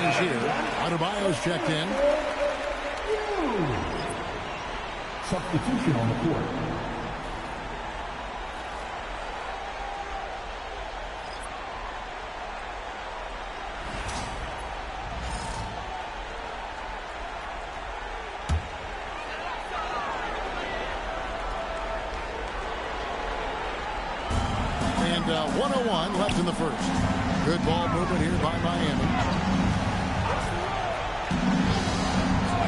change here. Adebayo's checked in. Substitution on the court. And 1:01 left in the first. Good ball movement here by Miami.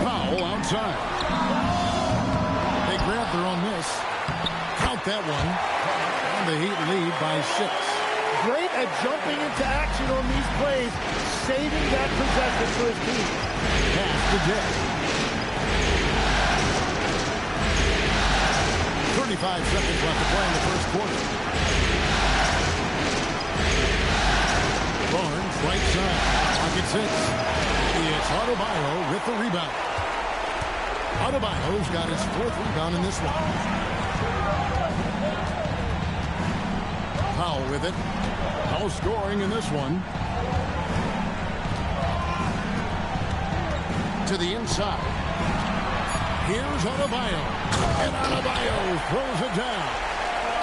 Foul outside. They grab their own miss. Count that one. And the Heat lead by 6. Great at jumping into action on these plays, saving that possession for his team. Pass to Dick. 35 seconds left to play in the first quarter. Barnes, right side. Pocket 6. It's Adebayo with the rebound. Adebayo's got his 4th rebound in this one. Powell with it. No scoring in this one. To the inside. Here's Adebayo. And Adebayo throws it down.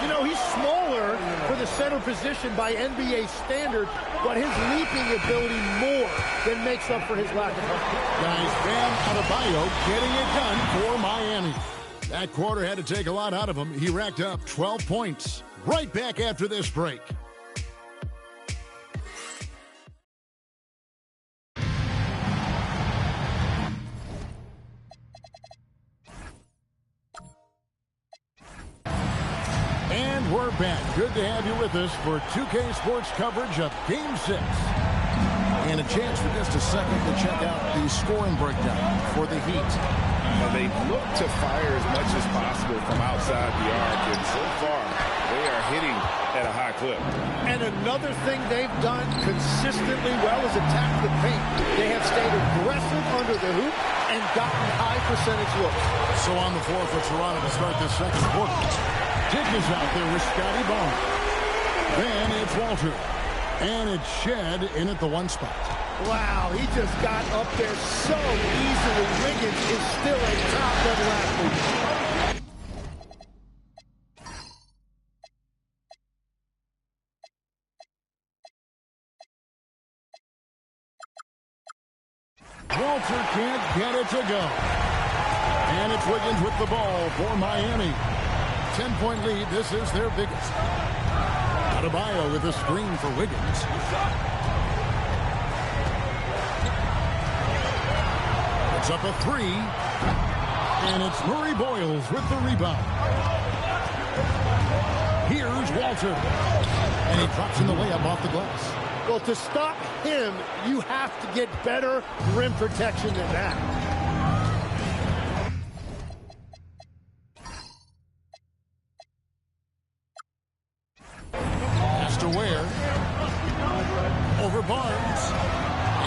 You know, he's smaller for the center position by NBA standards, but his leaping ability more than makes up for his lack of height. Guys, Bam Adebayo getting it done for Miami. That quarter had to take a lot out of him. He racked up 12 points. Right back after this break. And we're back. Good to have you with us for 2K Sports coverage of Game 6. And a chance for just a second to check out the scoring breakdown for the Heat. They look to fire as much as possible from outside the arc, and so far they are hitting at a high clip. And another thing they've done consistently well is attack the paint. They have stayed aggressive under the hoop and gotten high percentage looks. So on the floor for Toronto to start this second quarter. Dick is out there with Scotty Barnes. Then it's Walter. And it's Shed in at the 1 spot. Wow, he just got up there so easily. Wiggins is still a top-level athlete. Walter can't get it to go. And it's Wiggins with the ball for Miami. 10-point lead. This is their biggest. Adebayo with a screen for Wiggins. It's up a 3. And it's Murray Boyles with the rebound. Here's Walter. And he drops in the layup off the glass. Well, to stop him, you have to get better rim protection than that. Over Barnes.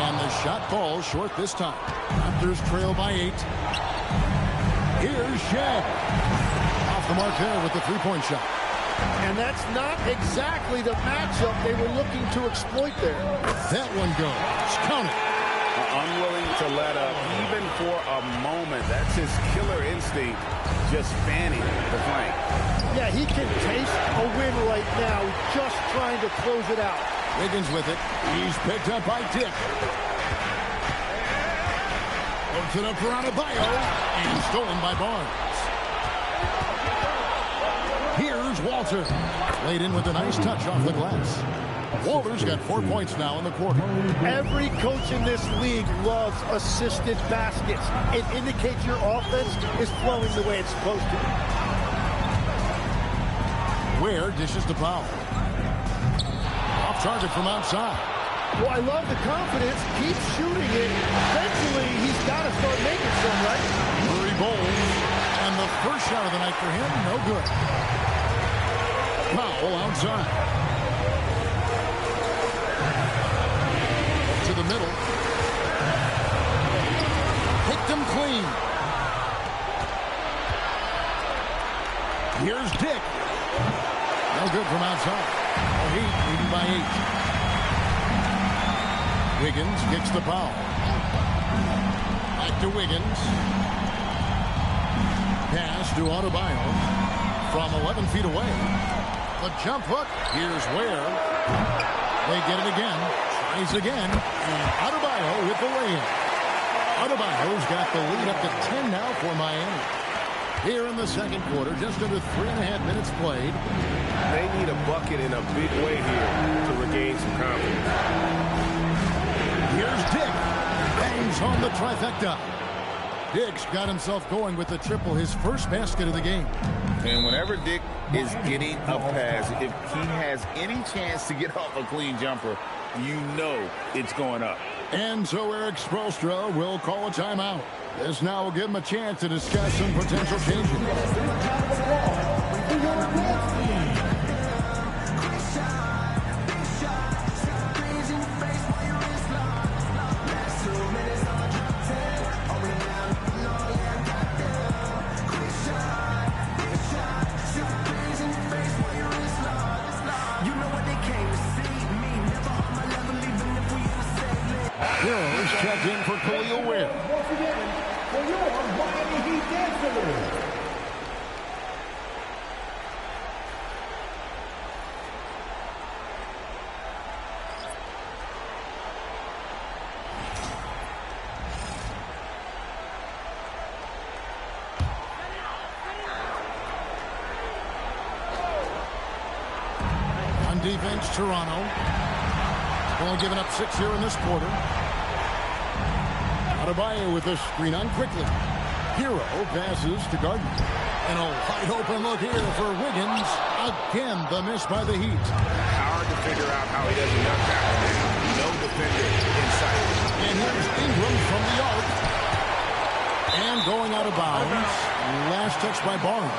And the shot falls short this time. Raptors trail by 8. Here's Shed. Off the mark there with the 3-point shot. And that's not exactly the matchup they were looking to exploit there. That one goes. Count it. Unwilling to let up even for a moment. That's his killer instinct, just fanning the flank. Yeah, he can taste a win right now, just trying to close it out. Wiggins with it. He's picked up by Dick. Opens it up for Adebayo. And stolen by Barnes. Here's Walter. Laid in with a nice touch off the glass. Walter's got 4 points now in the quarter. Every coach in this league loves assisted baskets. It indicates your offense is flowing the way it's supposed to. Ware dishes to Powell. Off target from outside. Well, I love the confidence. Keep shooting it. Eventually, he's got to start making some, right? Murray bowls. And the first shot of the night for him, no good. Powell outside. To the middle. Picked him clean. Here's Dick. No good from outside. The Heat leading by 8. Wiggins kicks the foul. Back to Wiggins. Pass to Adebayo from 11 feet away. The jump hook. Here's Ware. They get it again. Tries again. And Adebayo with the lay-in. Adebayo's got the lead up to 10 now for Miami. Here in the second quarter, just under 3.5 minutes played. They need a bucket in a big way here to regain some confidence. Here's Dick. Bangs home the trifecta. Dick's got himself going with the triple, his first basket of the game. And whenever Dick is getting a pass, if he has any chance to get off a clean jumper, you know it's going up. And so Eric Spoelstra will call a timeout. This now will give him a chance to discuss some potential changes. Heroes checked in for Khalil Ware. Once again, for your Miami Heat dancers. On defense, Toronto. Only giving up 6 here in this quarter. Adebayo with the screen on quickly. Hero passes to Gardner. And a wide open look here for Wiggins. Again, the miss by the Heat. Hard to figure out how he doesn't knock that one down. No defender in sight. And here's Ingram from the arc. And going out of bounds. Last touch by Barnes.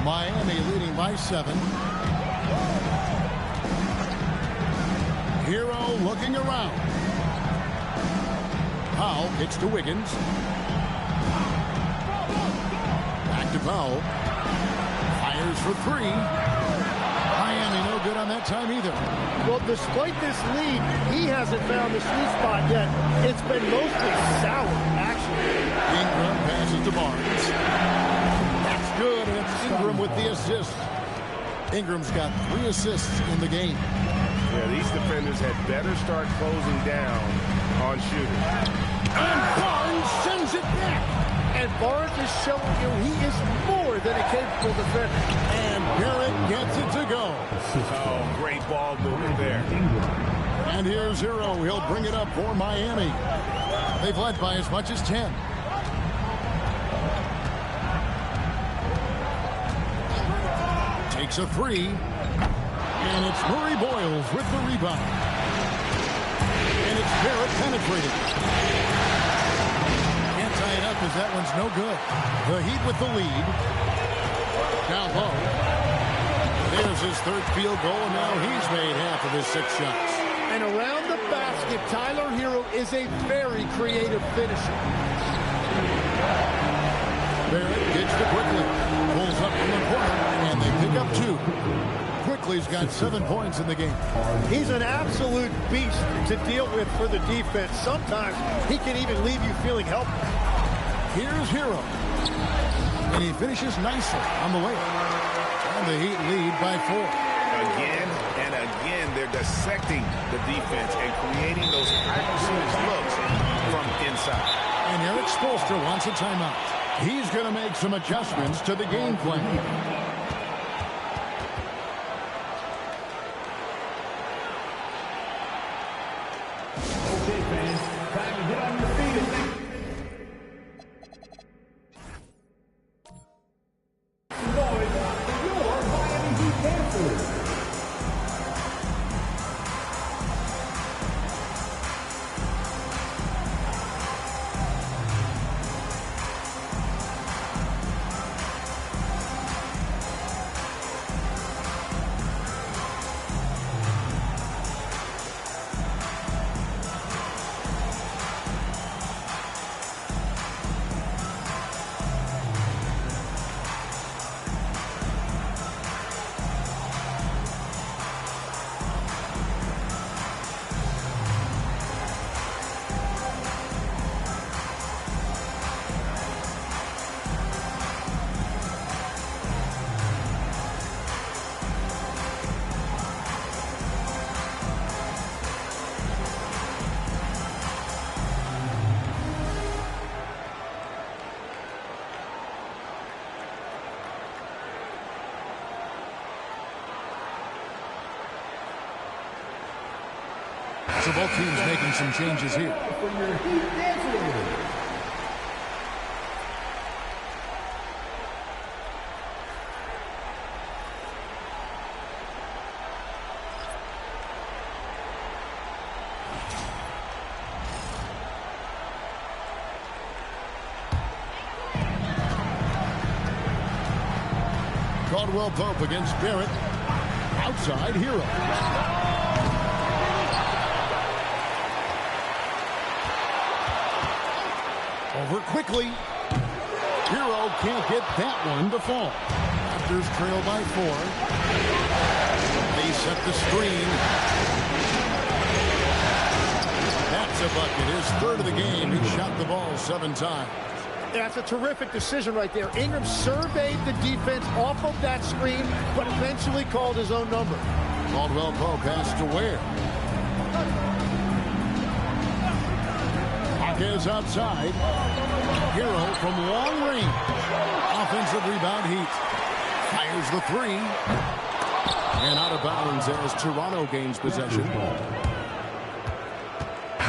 Miami leading by 7. Hero looking around. Powell kicks to Wiggins. Back to Powell. Fires for 3. Miami no good on that time either. Well, despite this lead, he hasn't found the sweet spot yet. It's been mostly sour, actually. Ingram passes to Barnes. Good, and it's Ingram with the assist. Ingram's got 3 assists in the game. Yeah, these defenders had better start closing down on shooting. And Barnes sends it back. And Barnes is showing you he is more than a capable defender. And Barrett gets it to go. Oh, great ball movement there. And here's Hero. He'll bring it up for Miami. They've led by as much as 10. Takes a 3. And it's Murray Boyles with the rebound. And it's Barrett penetrating. Can't tie it up as that one's no good. The Heat with the lead. Down low. There's his 3rd field goal, and now he's made half of his 6 shots. And around the basket, Tyler Hero is a very creative finisher. Barrett gets to Quickly. Pulls up from the corner, and they pick up 2. Quickly's got 7 points in the game. He's an absolute beast to deal with for the defense. Sometimes he can even leave you feeling helpless. Here's Hero. And he finishes nicely on the way. And the Heat lead by 4. Again and again, they're dissecting the defense and creating those high-percentage looks from inside. And Eric Spoelstra wants a timeout. He's going to make some adjustments to the game plan. So both teams making some changes here. For your Heat dancers. Caldwell Pope against Barrett. Outside Hero. Over quickly. Hero can't get that one to fall. Raptors trail by 4. They set the screen. That's a bucket. His third of the game. He shot the ball 7 times. That's a terrific decision right there. Ingram surveyed the defense off of that screen, but eventually called his own number. Caldwell Pope pass to Ware. Hawkins outside. Hero from long range. Offensive rebound Heat. Fires the 3. And out of bounds as Toronto gains possession.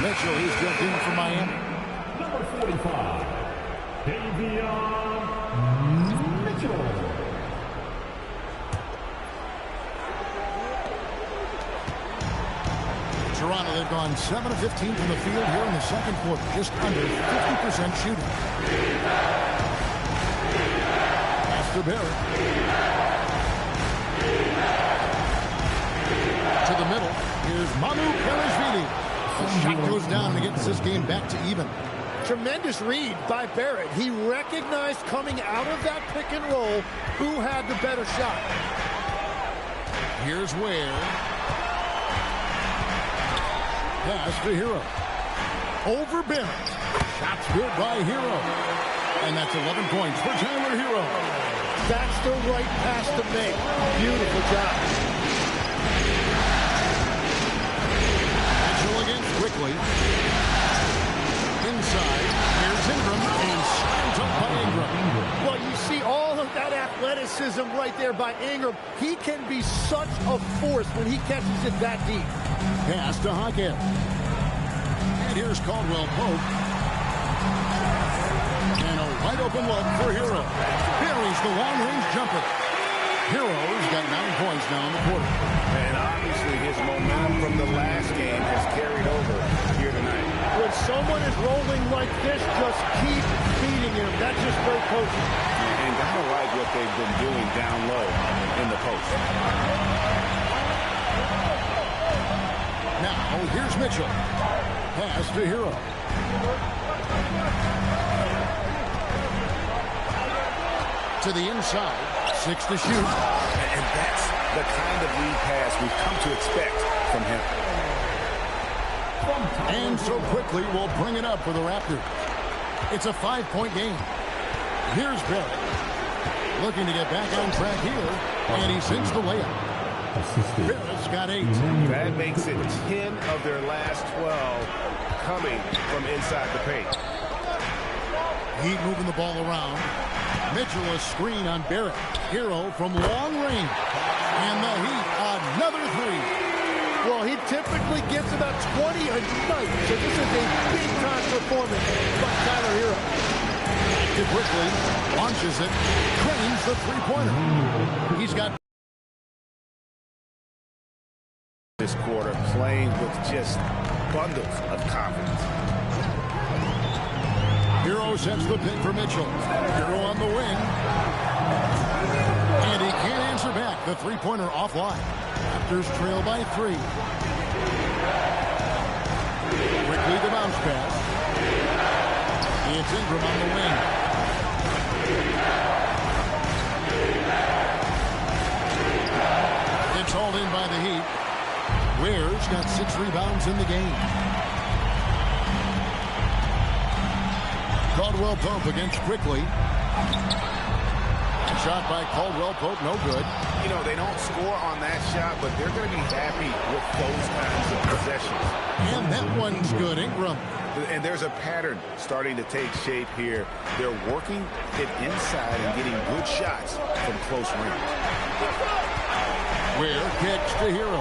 Mitchell, he's jumped in for Miami. Number 45. Mitchell. Toronto, they've gone 7 of 15 from the field here in the second quarter. Just under 50% shooting. Pass to Barrett. To the middle. Here's Mamu Kelishvili. The shot goes down and gets this game back to even. Tremendous read by Barrett. He recognized coming out of that pick and roll who had the better shot. Here's Ware. Pass to Hero. Over Barrett. Shots good by Hero. And that's 11 points for Tyler Hero. That's the right pass to make. Beautiful job. Mitchell against Quickly. Inside, here's Ingram, and slammed up by Ingram. Well, you see all of that athleticism right there by Ingram. He can be such a force when he catches it that deep. Pass to Hawkins. And here's Caldwell Pope. And a wide open look for Hero. Buries the long-range jumper. Hero's got 9 points now in the quarter. And obviously his momentum from the last game has carried over here tonight. When someone is rolling like this, just keep feeding him. That's just great coaching. And gotta like what they've been doing down low in the post. Now, here's Mitchell. Pass to Hero. To the inside. 6 to shoot. And that's the kind of lead pass we've come to expect from him. And so quickly, we'll bring it up for the Raptors. It's a 5-point game. Here's Barrett. Looking to get back on track here. And he sinks the layup. Barrett's got 8. That makes it 10 of their last 12 coming from inside the paint. Heat moving the ball around. Mitchell a screen on Barrett. Hero from long range. And the Heat, another 3. Well, he typically gets about 20 a night, so this is a big-time performance by Tyler Hero. Too quickly, launches it, trains the three-pointer. He's got This quarter playing with just bundles of confidence. Hero sets the pick for Mitchell. Hero on the wing. And he can't answer back. The three-pointer offline. Raptors trail by 3. Quickly the bounce pass. It's Ingram on the wing. It's hauled in by the Heat. Ware's got 6 rebounds in the game. Caldwell Pope against Quickly. Shot by Caldwell Pope, no good. You know, they don't score on that shot, but they're going to be happy with those kinds of possessions. And that one's good, Ingram. And there's a pattern starting to take shape here. They're working it inside and getting good shots from close range. Ware kicks to Hero.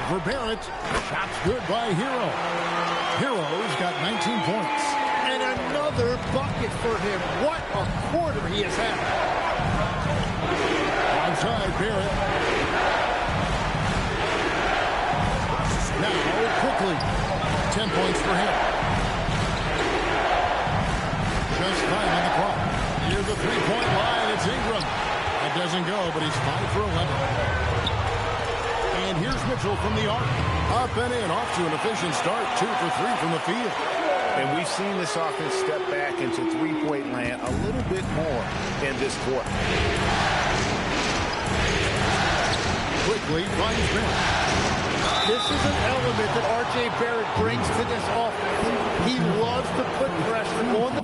for Barrett. Shot's good by Hero. Hero's got 19 points. And another bucket for him. What a quarter he has had. Outside Barrett. Now, quickly. 10 points for him. Just 5 on the clock. Near the three-point line, it's Ingram. That doesn't go, but he's 5 for 11. And here's Mitchell from the arc. Up and in, off to an efficient start. 2 for 3 from the field. And we've seen this offense step back into three-point land a little bit more in this quarter. Quickly finds Barrett. This is an element that R.J. Barrett brings to this offense. He loves to put pressure on the...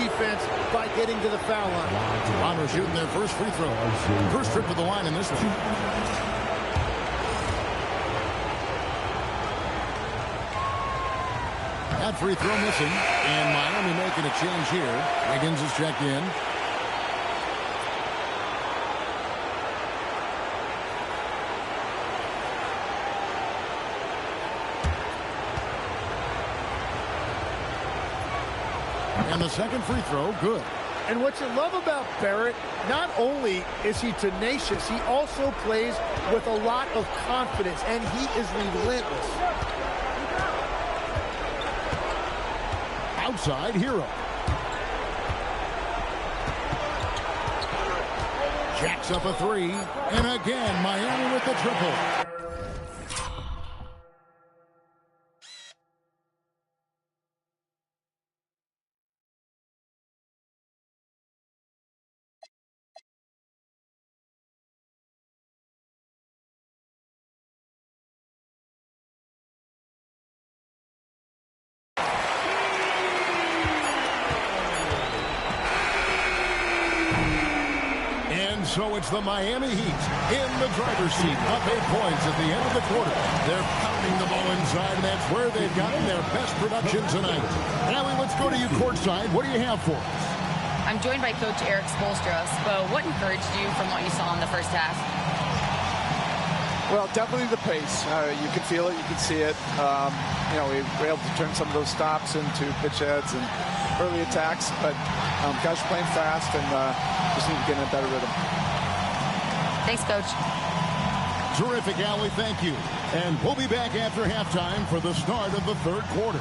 defense by getting to the foul line. Toronto shooting their first free throw. First trip to the line in this one. That free throw missing. And Miami making a change here. Wiggins is checked in. And the second free throw, good. And what you love about Barrett, not only is he tenacious, he also plays with a lot of confidence, and he is relentless. Outside, Hero. Jacks up a three. And again, Miami with the triple. So it's the Miami Heat in the driver's seat, up 8 points at the end of the quarter. They're pounding the ball inside, and that's where they've gotten their best production tonight. Allie, let's go to you courtside. What do you have for us? I'm joined by Coach Eric Spoelstra. But what encouraged you from what you saw in the first half? Well, definitely the pace. You can feel it, you can see it. We were able to turn some of those stops into pitch heads and early attacks, but guys are playing fast and just need to get in a better rhythm. Thanks, Coach. Terrific, Allie. Thank you. And we'll be back after halftime for the start of the third quarter.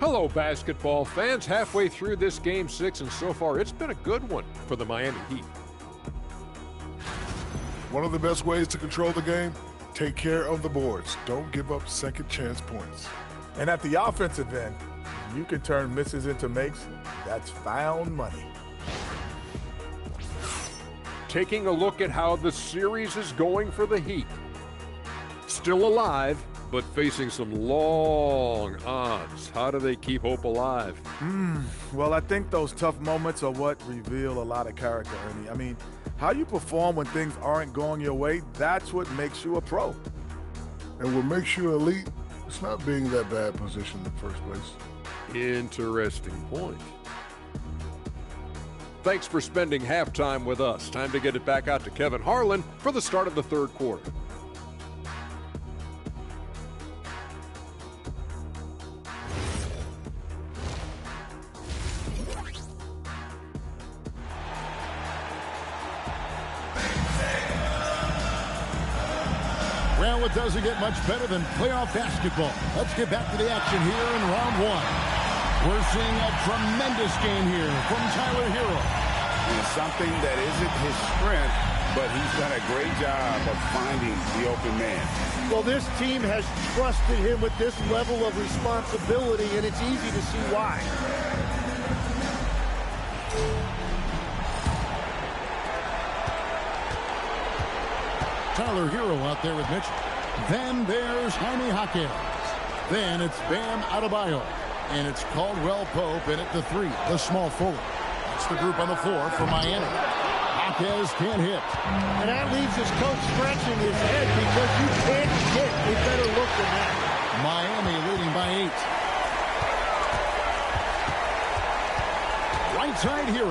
Hello, basketball fans. Halfway through this Game 6, and so far it's been a good one for the Miami Heat. One of the best ways to control the game, take care of the boards. Don't give up second chance points. And at the offensive end, you can turn misses into makes. That's found money. Taking a look at how the series is going for the Heat. Still alive, but facing some long odds. How do they keep hope alive? Well, I think those tough moments are what reveal a lot of character, Ernie. I mean, how you perform when things aren't going your way, that's what makes you a pro. And what makes you elite, it's not being that bad position in the first place. Interesting point. Thanks for spending halftime with us. Time to get it back out to Kevin Harlan for the start of the third quarter. Well, it doesn't get much better than playoff basketball. Let's get back to the action here in round one. We're seeing a tremendous game here from Tyler Hero. And something that isn't his strength, but he's done a great job of finding the open man. Well, this team has trusted him with this level of responsibility, and it's easy to see why. Tyler Hero out there with Mitchell. Then there's Jaime Jaquez. Then it's Bam Adebayo. And it's Caldwell Pope in at the three, the small forward. That's the group on the floor for Miami. Jaquez can't hit. And that leaves his coach scratching his head because you can't get a better look than that. Miami leading by 8. Right side Hero.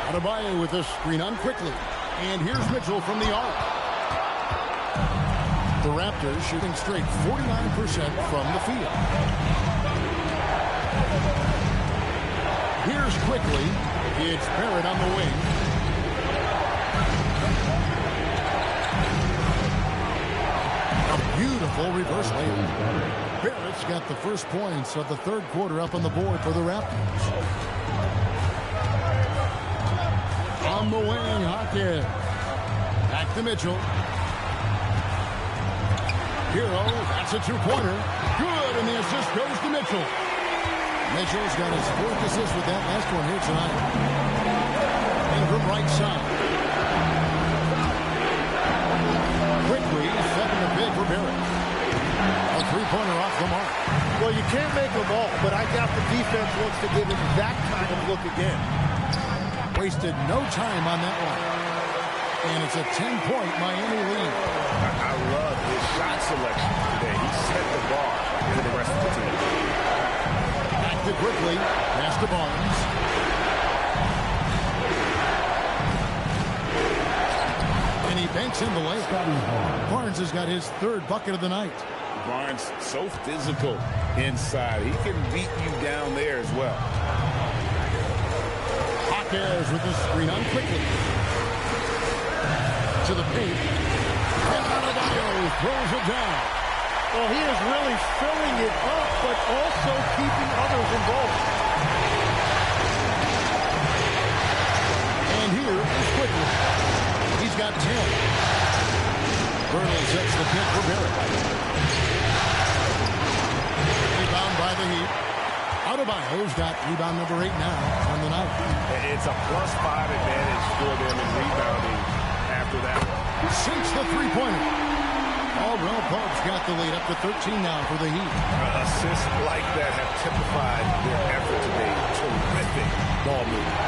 Adebayo with a screen on quickly. And here's Mitchell from the arc. The Raptors shooting straight 49% from the field. Here's quickly. It's Barrett on the wing. A beautiful reverse layup. Barrett's got the first points of the third quarter up on the board for the Raptors. On the wing, Hawkins. Back to Mitchell. Hero, that's a two-pointer. Good, and the assist goes to Mitchell. Mitchell's got his fourth assist with that last one here tonight. Ingram right side. Quickly setting the bid for Barrett. A three-pointer off the mark. Well, you can't make them all, but I doubt the defense wants to give him that kind of look again. Wasted no time on that one. And it's a 10-point Miami lead. I love his shot selection today. He set the bar for the rest of the team. Back to quickly. Pass to Barnes. And he banks in the layup. Barnes has got his third bucket of the night. Barnes so physical inside. He can beat you down there as well. Hawkins with the screen on quickly. To the paint. And Adebayo throws it down. Well, he is really filling it up, but also keeping others involved. And here is quickly. He's got 10. Burnley sets the pick for Barrett. Rebound by the Heat. Adebayo's got rebound number 8 now on the night. It's a +5 advantage for them in rebounding after that one. Sinks the three-pointer. Caldwell Pope's got the lead up to 13 now for the Heat. Assists like that have typified their effort today. Terrific ball movement.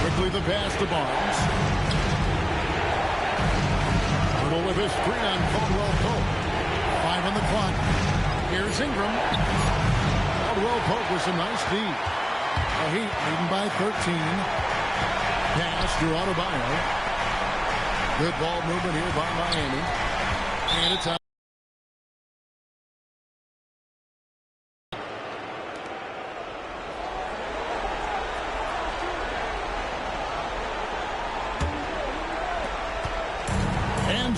Quickly the pass to Barnes. Little with his screen on Caldwell Pope. 5 on the clock. Here's Ingram. Caldwell Pope with some nice D. The Heat leading by 13. Pass to Adebayo. Good ball movement here by Miami. And it's out. And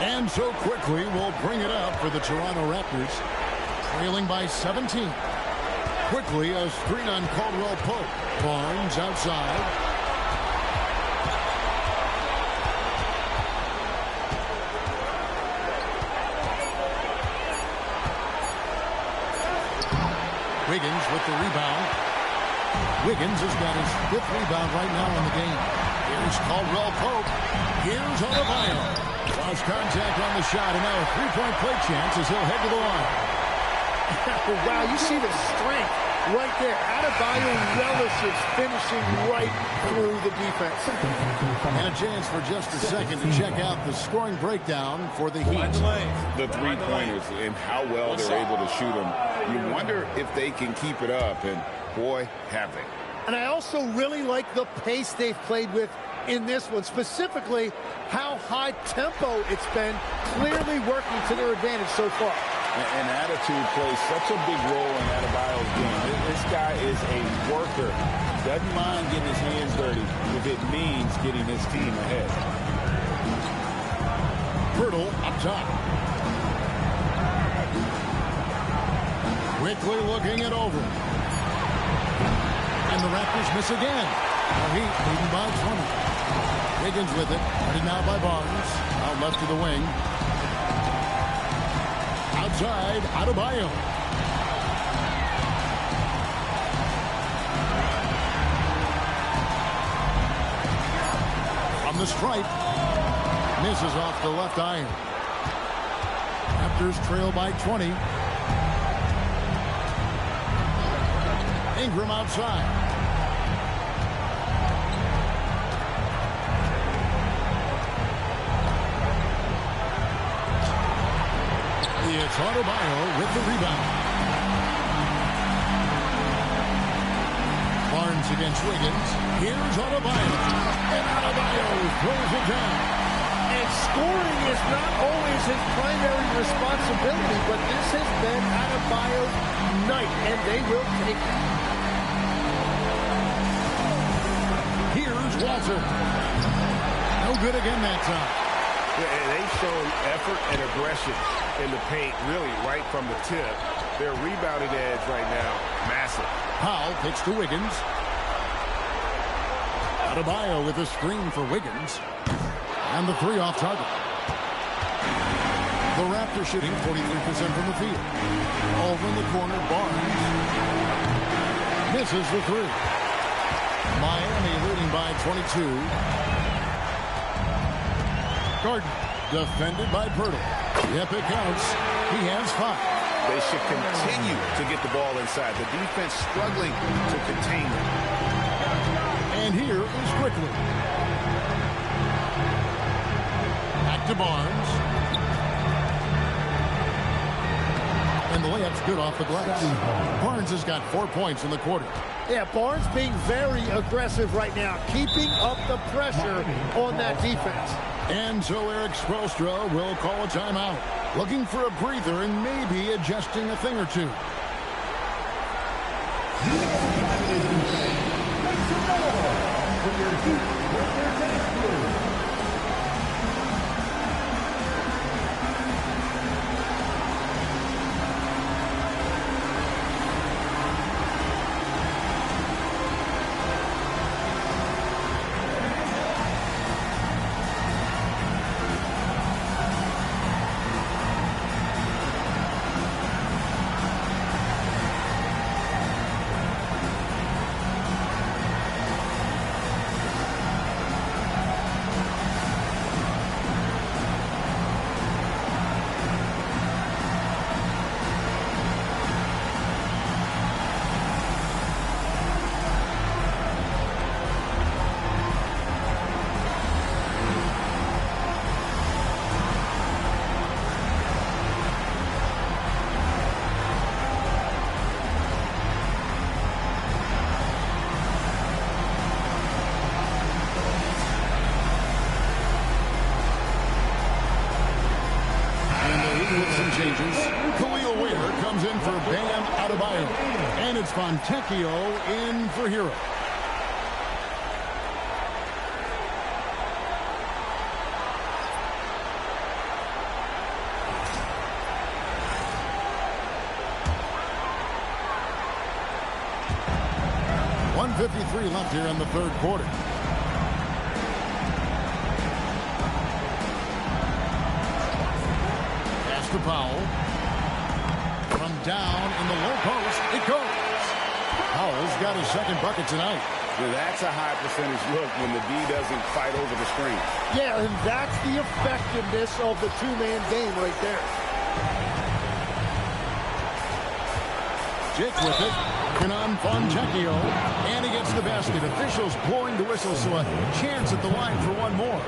And so quickly will bring it up for the Toronto Raptors, trailing by 17. Quickly, a screen on Caldwell Pope. Barnes outside. Wiggins with the rebound. Wiggins has got his 5th rebound right now in the game. Here's Caldwell Pope. Here's Adebayo. Lost contact on the shot, and now a three-point play chance as he'll head to the line. Wow, you see the strength right there. Adebayo relishes finishing right through the defense. And a chance for just a second to check out the scoring breakdown for the Heat. The three-pointers and how well they're able to shoot them. You wonder if they can keep it up, and boy, have they. And I also really like the pace they've played with in this one, specifically how high tempo it's been, clearly working to their advantage so far. And attitude plays such a big role in Adebayo's game. This guy is a worker. Doesn't mind getting his hands dirty if it means getting his team ahead. Pirtle up top. Quickly looking it over. And the Raptors miss again. The Heat leading by 20. Wiggins with it. Headed now by Barnes. Out left to the wing. Outside, Adebayo. From the stripe. Misses off the left iron. Raptors trail by 20. Ingram outside. It's Adebayo with the rebound. Barnes against Wiggins. Here's Adebayo. And Adebayo throws it down. And scoring is not always his primary responsibility, but this has been Adebayo's night, and they will take it. Here's Walter. No good again that time. And they've shown effort and aggression in the paint, really right from the tip. Their rebounding edge right now, massive. Powell kicks to Wiggins. Adebayo with a screen for Wiggins. And the three off target. The Raptors shooting 43% from the field. Over in the corner, Barnes misses the three. Miami leading by 22. Gordon defended by Pirtle. Yep, it counts. He has 5. They should continue to get the ball inside. The defense struggling to contain them. And here is Quickly. Back to Barnes. And the layup's good off the glass. Barnes has got 4 points in the quarter. Yeah, Barnes being very aggressive right now, keeping up the pressure on that defense. And so Eric Spoelstra will call a timeout, looking for a breather and maybe adjusting a thing or two. Fontecchio in for Hero. 2:53 left here in the third quarter. Pass to Powell. From down in the low post, it goes. Powell's got his second bucket tonight. Well, that's a high percentage look when the D doesn't fight over the screen. Yeah, and that's the effectiveness of the two-man game right there. Jake with it. Kenan Fontecchio. And he gets the basket. Officials blowing the whistle, so a chance at the line for one more.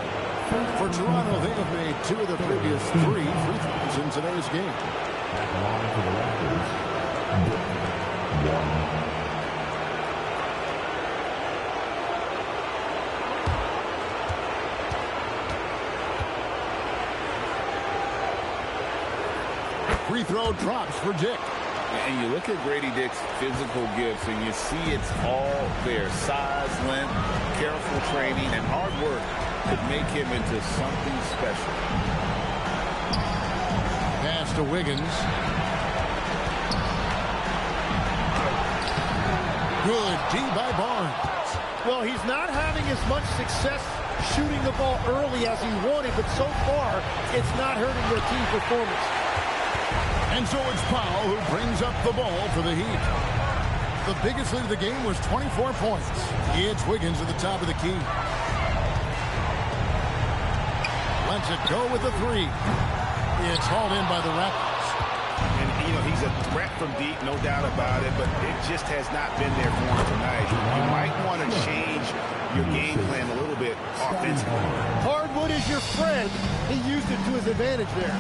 For Toronto, they have made 2 of the previous 3 free throws in today's game. At the line for the Raptors, one. Free throw drops for Dick. And you look at Grady Dick's physical gifts, and you see it's all there. Size, length, careful training, and hard work could make him into something special. Pass to Wiggins. Good D by Barnes. Well, he's not having as much success shooting the ball early as he wanted, but so far, it's not hurting their team performance. And so it's Powell who brings up the ball for the Heat. The biggest lead of the game was 24 points. It's Wiggins at the top of the key. Lets it go with the 3. It's hauled in by the Raptors. And, you know, he's a threat from deep, no doubt about it, but it just has not been there for him tonight. You might want to change your game plan a little bit offensively. Hardwood is your friend. He used it to his advantage there.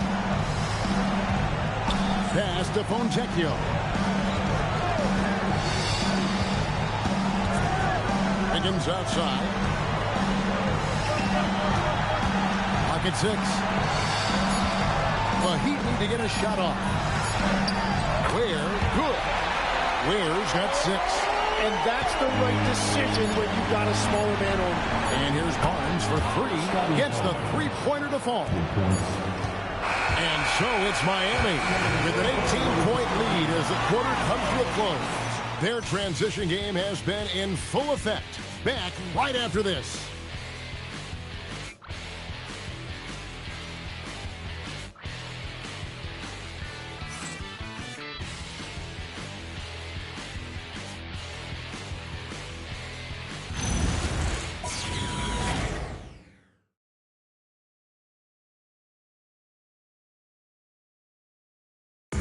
Pass to Fontecchio. Wiggins outside. Pocket 6. The Heat need to get a shot off. Ware, good. Ware's got 6. And that's the right decision when you've got a smaller man on. And here's Barnes for 3. Gets the three-pointer to fall. And so it's Miami with an 18-point lead as the quarter comes to a close. Their transition game has been in full effect. Back right after this.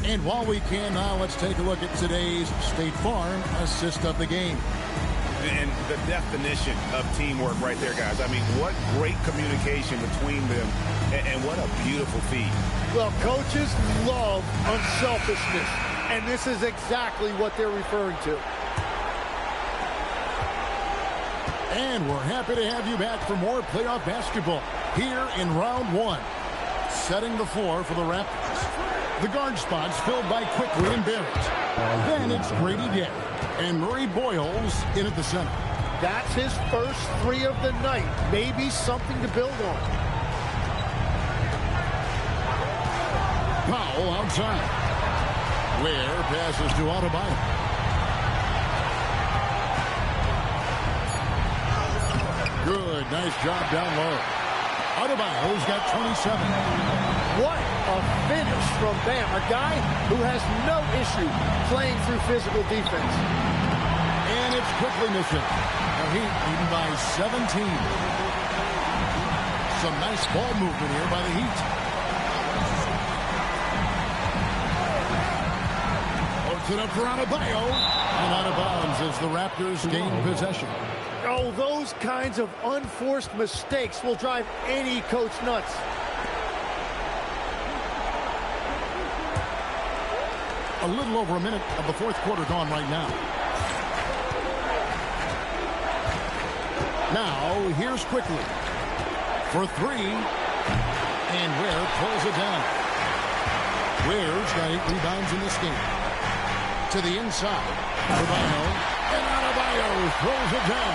And while we can now, let's take a look at today's State Farm assist of the game. And the definition of teamwork right there, guys. I mean, what great communication between them, and what a beautiful feed. Well, coaches love unselfishness, and this is exactly what they're referring to. And we're happy to have you back for more playoff basketball here in round 1. Setting the floor for the Raptors. The guard spots filled by Quickly and Barrett. Then it's Grady Dick and Murray Boyles in at the center. That's his first 3 of the night. Maybe something to build on. Powell outside. Ware passes to Adebayo. Good, nice job down low. Adebayo's got 27. What a finish from Bam, a guy who has no issue playing through physical defense. And it's Quickly missing. The Heat leading by 17. Some nice ball movement here by the Heat. Puts it up for Adebayo. And out of bounds as the Raptors gain possession. Oh, those kinds of unforced mistakes will drive any coach nuts. A little over a minute of the fourth quarter gone right now. Now, here's Quickly for 3. And Ware pulls it down. Ware's got 8 rebounds in this game. To the inside. Adebayo. And Adebayo throws it down.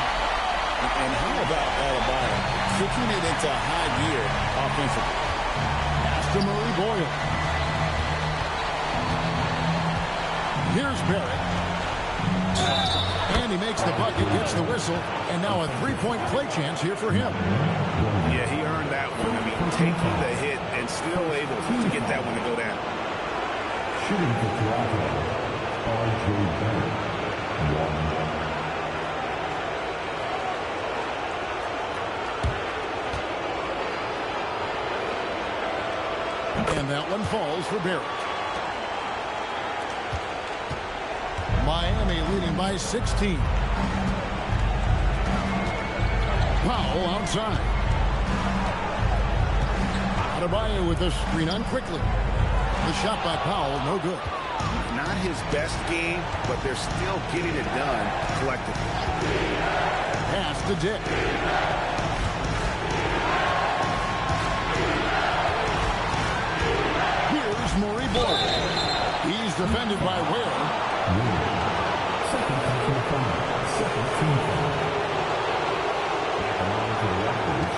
And how about Adebayo kicking it into high gear offensively? Pass to Murray Boyle. Here's Barrett. And And he makes the bucket, gets the whistle, and now a three-point play chance here for him. Yeah, he earned that one. I mean, taking the hit and still able to get that one to go down. Shooting for Toronto, R.J. Barrett, 1. And that one falls for Barrett. Miami leading by 16. Powell outside. Adebayo with the screen on quickly. The shot by Powell, no good. Not his best game, but they're still getting it done collectively. Pass to Dick. Here's Murray Boyd. He's defended by Ware. Second team foul. Second team foul. Back on to the Raptors,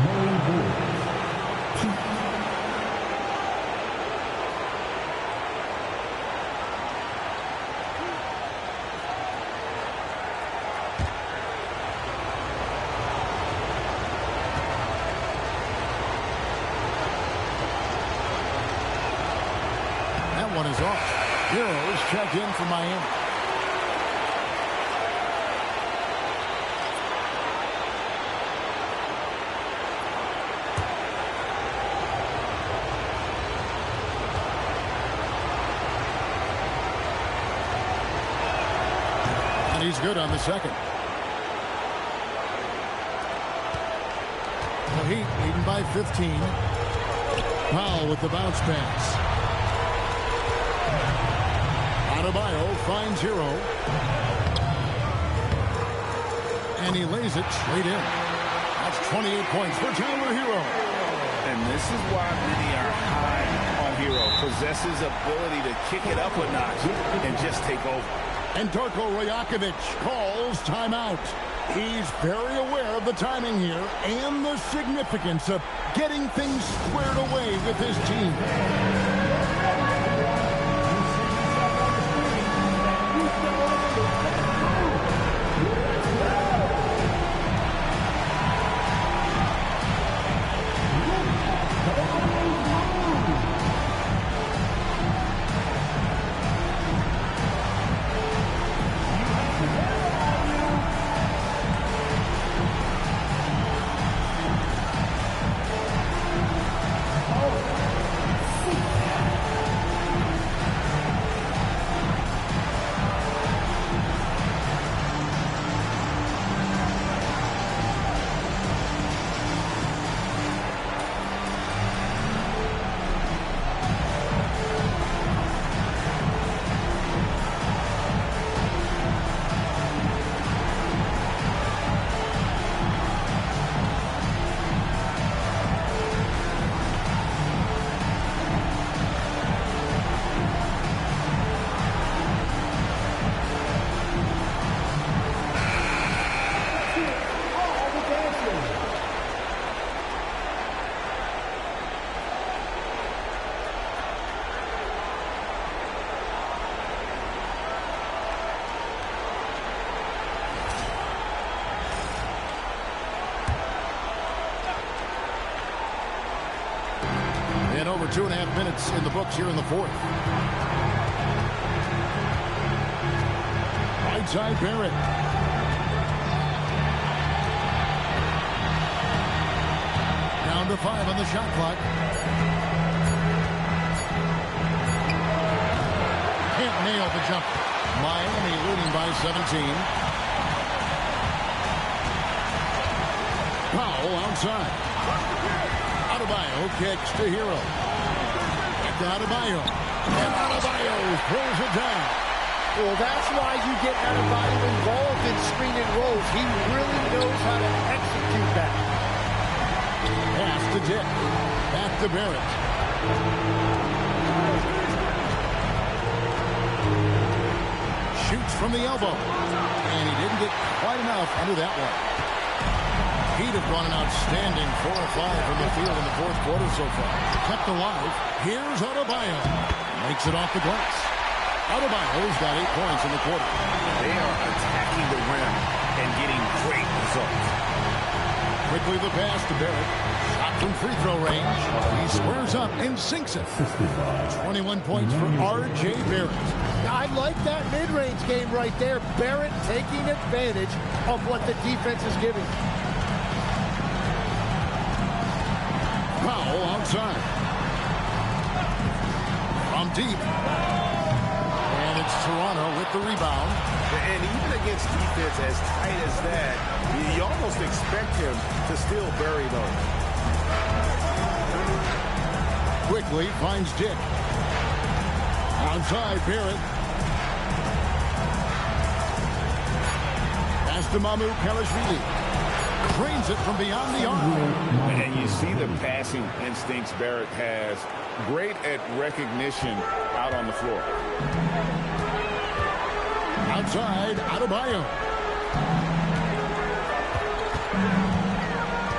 Murray Boyd. 2. That one is off. Heroes check in for Miami. And he's good on the second. The Heat leading by 15. Powell with the bounce pass. Adebayo finds Hero. And he lays it straight in. That's 28 points for Tyler Hero. And this is why many are high on Hero. Possesses ability to kick it up a notch and just take over. And Darko Rajakovic calls timeout. He's very aware of the timing here and the significance of getting things squared away with his team. Over 2.5 minutes in the books here in the fourth. Right side Barrett. Down to 5 on the shot clock. Can't nail the jump. Miami leading by 17. Powell outside. Adebayo kicks to Hero. Back to Adebayo. And Adebayo pulls it down. Well, that's why you get Adebayo involved in screen and rolls. He really knows how to execute that. Pass to Dick. Back to Barrett. Shoots from the elbow. And he didn't get quite enough under that one. Heat have gone an outstanding 4 of 5 from the field in the fourth quarter so far. Kept alive. Here's Adebayo. Makes it off the glass. Adebayo's got 8 points in the quarter. They are attacking the rim and getting great results. Quickly the pass to Barrett. Shot from free throw range. He squares up and sinks it. 21 points for R.J. Barrett. I like that mid-range game right there. Barrett taking advantage of what the defense is giving. Powell outside. From deep. And it's Toronto with the rebound. And even against defense as tight as that, you almost expect him to still bury those. Quickly finds Dick. Outside Barrett. Pass to Mamu Pelishvili. Drains it from beyond the arc. And you see the passing instincts Barrett has. Great at recognition out on the floor. Outside, Adebayo.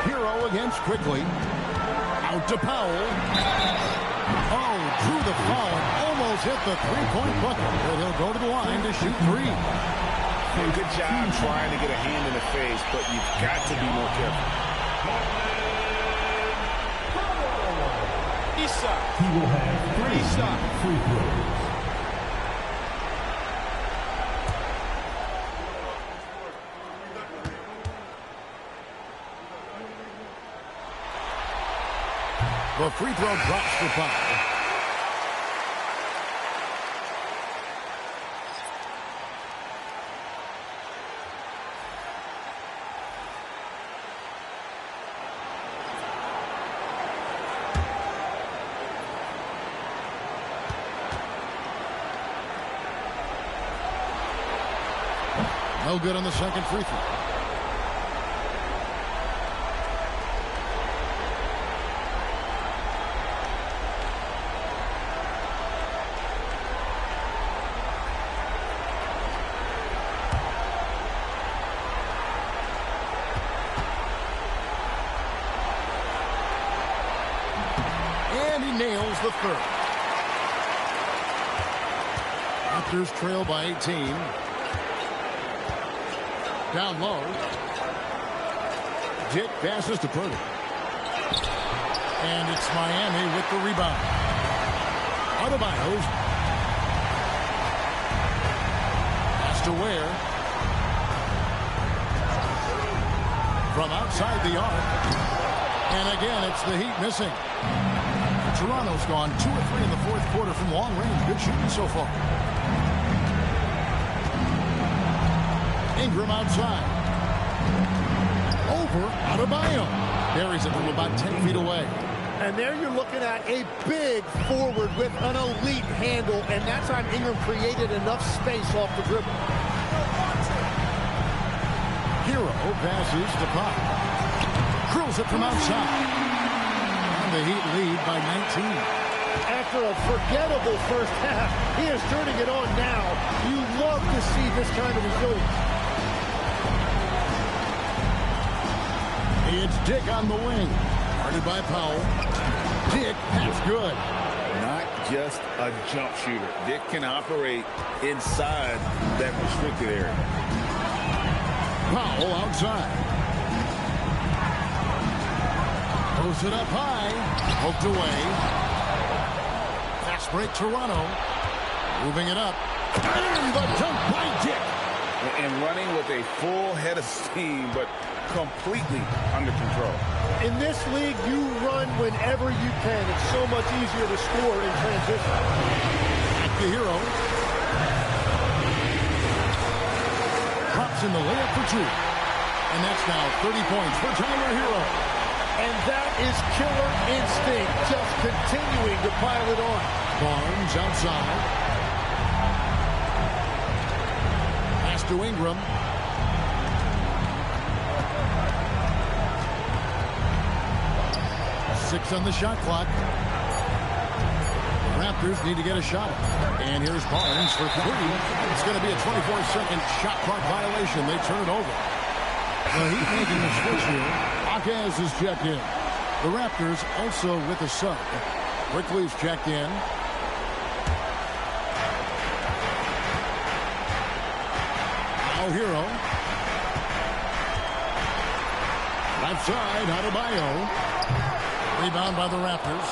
Hero against Quickly. Out to Powell. Oh, drew the foul and almost hit the three-point bucket. But he'll go to the line to shoot 3. And good job trying to get a hand in the face, but you've got to be more careful. He will have 3 free throws. The free throw drops for Powell. No good on the second free throw. And he nails the third. Raptors trail by 18. Down low. Dick passes to Purdy. And it's Miami with the rebound. Adebayo's. Pass to Ware. From outside the arc. And again, it's the Heat missing. Toronto's gone 2 of 3 in the fourth quarter from long range. Good shooting so far. Ingram outside. Over Adebayo. Buries it from about 10 feet away. And there you're looking at a big forward with an elite handle, and that time Ingram created enough space off the dribble. Hero passes to Pop. Curls it from outside. And the Heat lead by 19. After a forgettable first half, he is turning it on now. You love to see this kind of resilience. It's Dick on the wing. Guarded by Powell. Dick, that's good. Not just a jump shooter. Dick can operate inside that restricted area. Powell outside. Posts it up high. Poked away. Fast break Toronto. Moving it up. And the dunk by Dick. And running with a full head of steam, but completely under control. In this league, you run whenever you can. It's so much easier to score in transition. Back to Hero. Drops in the layup for 2. And that's now 30 points for Tyler Hero. And that is killer instinct, just continuing to pile it on. Barnes outside. Pass to Ingram. 6 on the shot clock. The Raptors need to get a shot. And here's Barnes for 3. It's going to be a 24-second shot clock violation. They turn it over. The Heat making the switch here. Akaz is checked in. The Raptors also with a sub. Quickly's checked in. Now Hero. Left side, Adebayo. Rebound by the Raptors.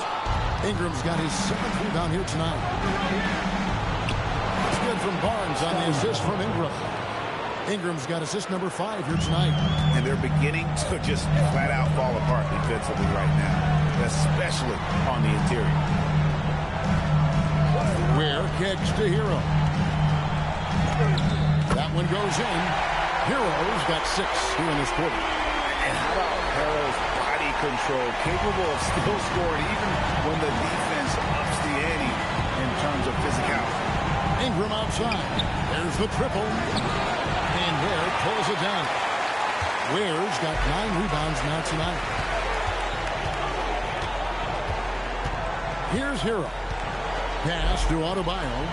Ingram's got his 7th rebound here tonight. It's good from Barnes on the assist from Ingram. Ingram's got assist number 5 here tonight. And they're beginning to just flat out fall apart defensively right now, especially on the interior. Ware kicks to Hero. That one goes in. Hero's got 6 here in this quarter. And how about Hero's body control, capable of still scoring even when the defense ups the ante in terms of physicality. Ingram outside. There's the triple. And Ware pulls it down. Ware's got 9 rebounds now tonight. Here's Hero. Pass to Adebayo.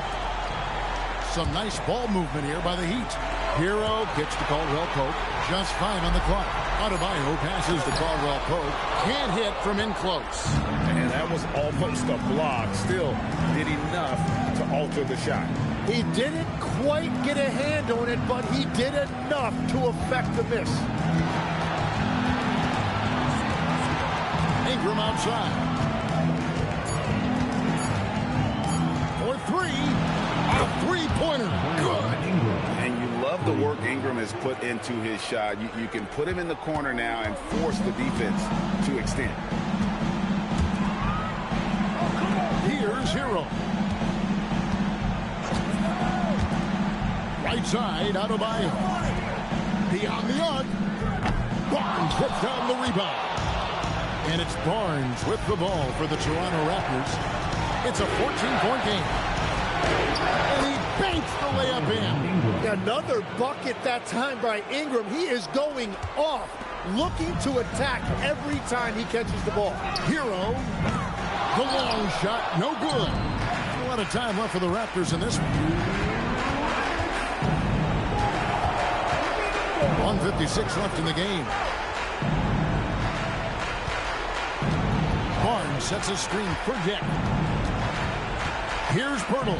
Some nice ball movement here by the Heat. Hero gets to Caldwell Pope. Just 5 on the clock. Adebayo passes to Caldwell Pope. Can't hit from in close. And that was almost a block. Still did enough to alter the shot. He didn't quite get a hand on it, but he did enough to affect the miss. Ingram outside. For 3. A three-pointer. Good. And you love the work Ingram has put into his shot. You can put him in the corner now and force the defense to extend. Here's Hero. Right side, Adebayo. Beyond the arc. Barnes puts down the rebound. And it's Barnes with the ball for the Toronto Raptors. It's a 14-point game. And he banks the layup in. Another bucket that time by Ingram. He is going off, looking to attack every time he catches the ball. Hero. The long shot, no good. A lot of time left for the Raptors in this one. 1:56 left in the game. Barnes sets a screen for Deck. Here's Pirtle.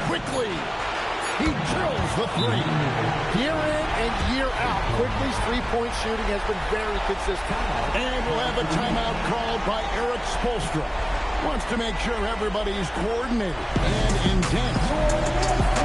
Quickly. He drills the 3. Year in and year out, Quickly's three-point shooting has been very consistent. And we'll have a timeout called by Eric Spoelstra. Wants to make sure everybody's coordinated and intense.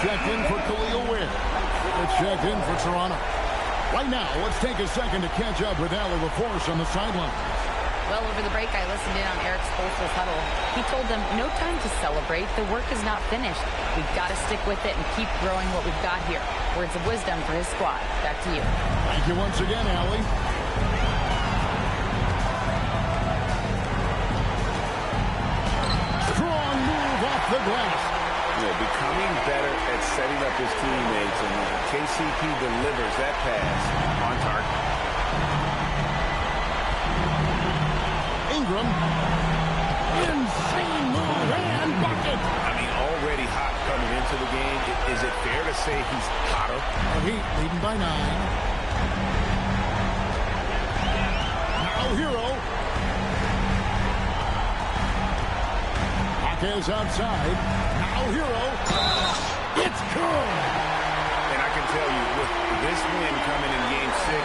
Checked in for Khalil Ware. It's checked in for Toronto. Right now, let's take a second to catch up with Allie LaForce on the sideline. Well, over the break, I listened in on Eric Spoelstra's huddle. He told them, no time to celebrate. The work is not finished. We've got to stick with it and keep growing what we've got here. Words of wisdom for his squad. Back to you. Thank you once again, Allie. Strong move off the glass. Becoming better at setting up his teammates, and KCP delivers that pass on target. Ingram. Insane move and bucket. I mean, already hot coming into the game. Is it fair to say he's hotter? The Heat leading by 9. Now Hero. Hawkins outside. Hero. It's good. And I can tell you, with this win coming in Game 6,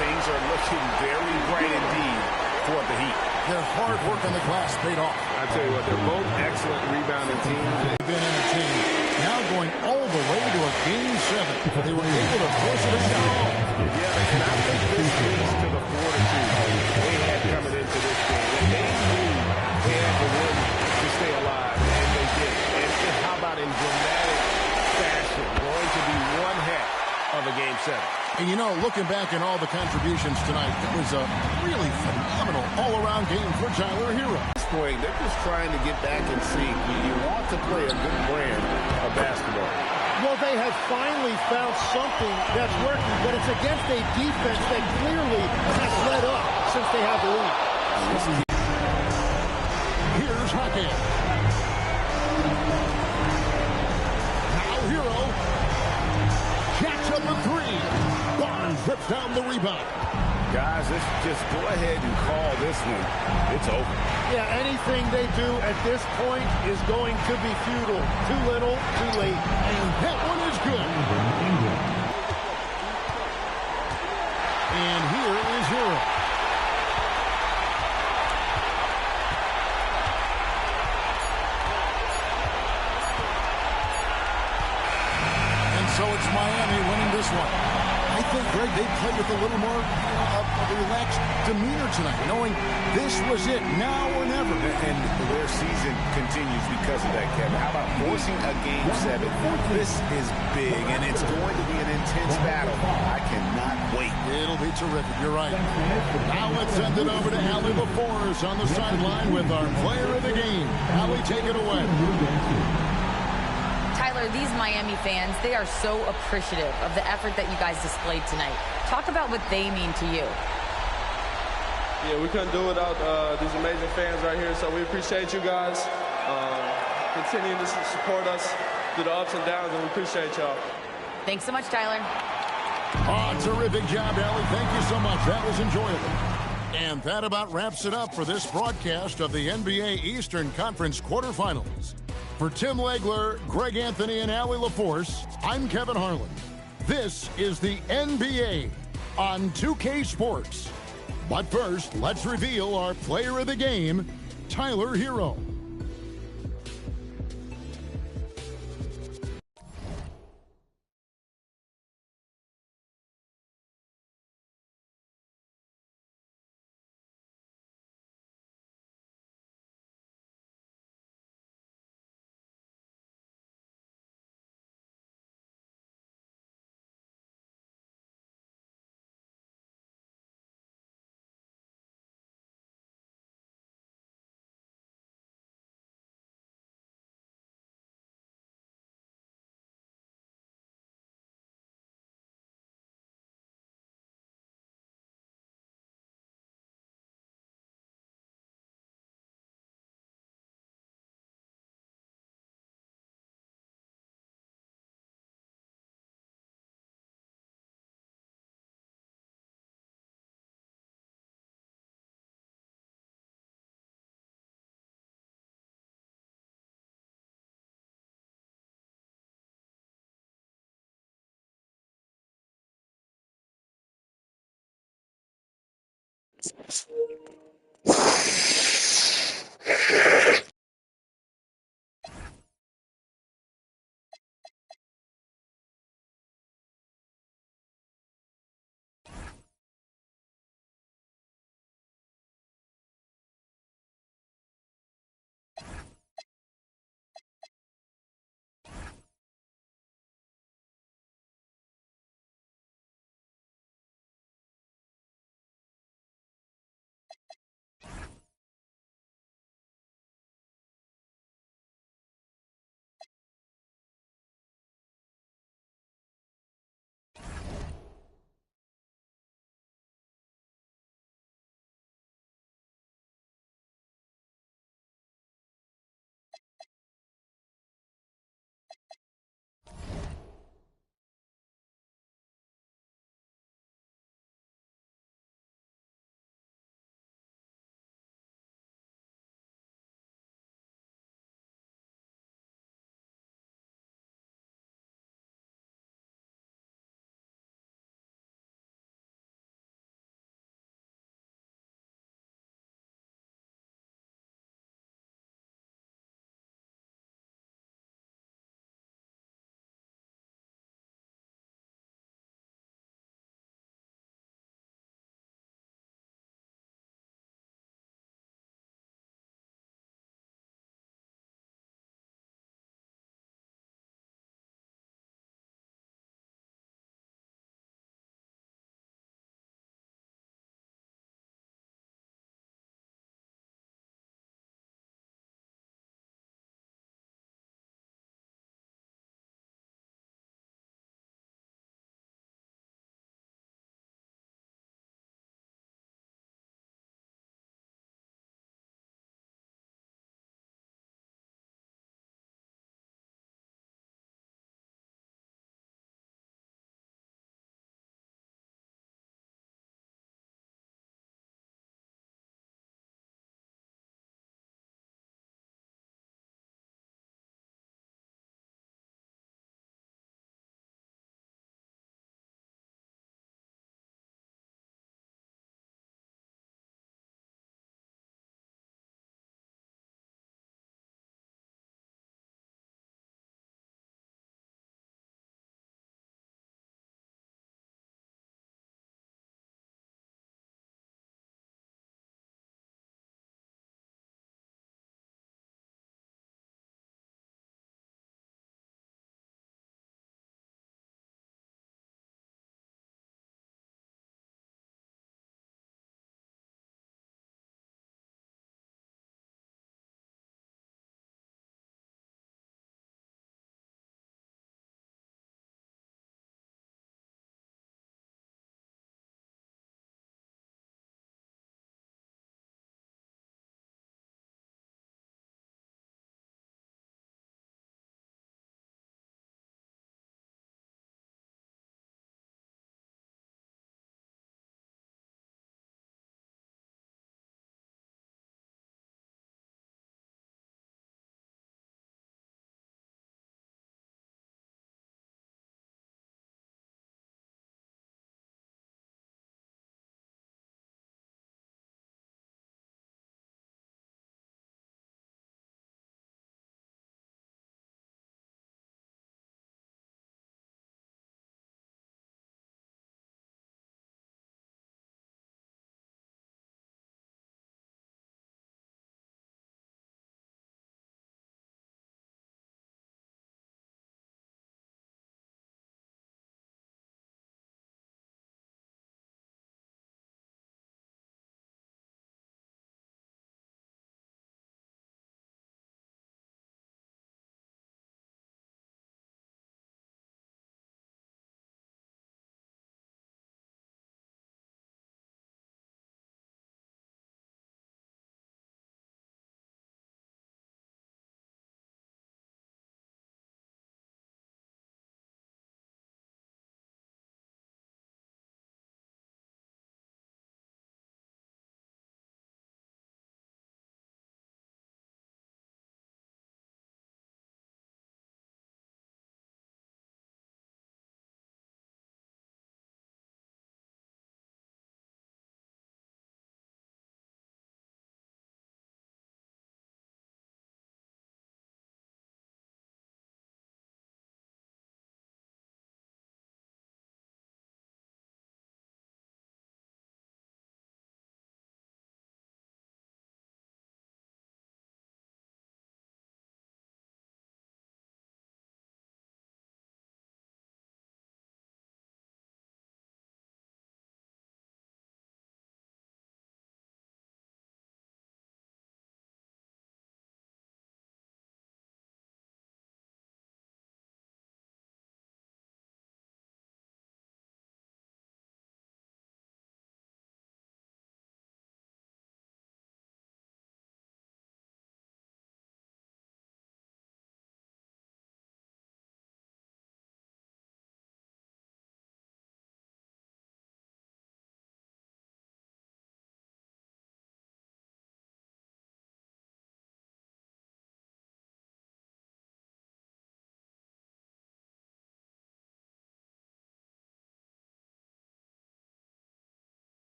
things are looking very bright indeed for the Heat. Their hard work on the glass paid off. I tell you what, they're both excellent rebounding teams. They've been entertained. Now going all the way to a Game 7. They were able to force it ashore. Yeah, and I think this speaks to the fortitude they had coming into this game. And they knew they had to win to stay alive, and they did. And how about in dramatic fashion, going to be one heck of a Game 7. And you know, looking back at all the contributions tonight, it was a really phenomenal all-around game for Tyler Hero. Point, they're just trying to get back in sync. You want to play a good brand of basketball. Well, they have finally found something that's working, but it's against a defense that clearly has let up since they have the lead. Here's Hackett. Now Hero. Jacks up a three. Barnes rips down the rebound. Guys, let's just go ahead and call this one. It's over. Yeah, anything they do at this point is going to be futile. Too little, too late. And that one is good. And here is Hero. And so it's Miami winning this one. I think, Greg, they played with a little more of a relaxed demeanor tonight, knowing this was it, now or never. And their season continues because of that, Kevin. How about forcing a Game 7? This is big, and it's going to be an intense battle. I cannot wait. It'll be terrific. You're right. Now let's send it over to Allie LaForce on the sideline with our player of the game. Allie, take it away. Tyler, these Miami fans, they are so appreciative of the effort that you guys displayed tonight. Talk about what they mean to you. Yeah, we couldn't do it without these amazing fans right here, so we appreciate you guys. Continuing to support us through the ups and downs, and we appreciate y'all. Thanks so much, Tyler. Oh, terrific job, Allie. Thank you so much. That was enjoyable. And that about wraps it up for this broadcast of the NBA Eastern Conference quarterfinals. For Tim Legler, Greg Anthony, and Allie LaForce, I'm Kevin Harlan. This is the NBA on 2K Sports. But first, let's reveal our player of the game, Tyler Hero.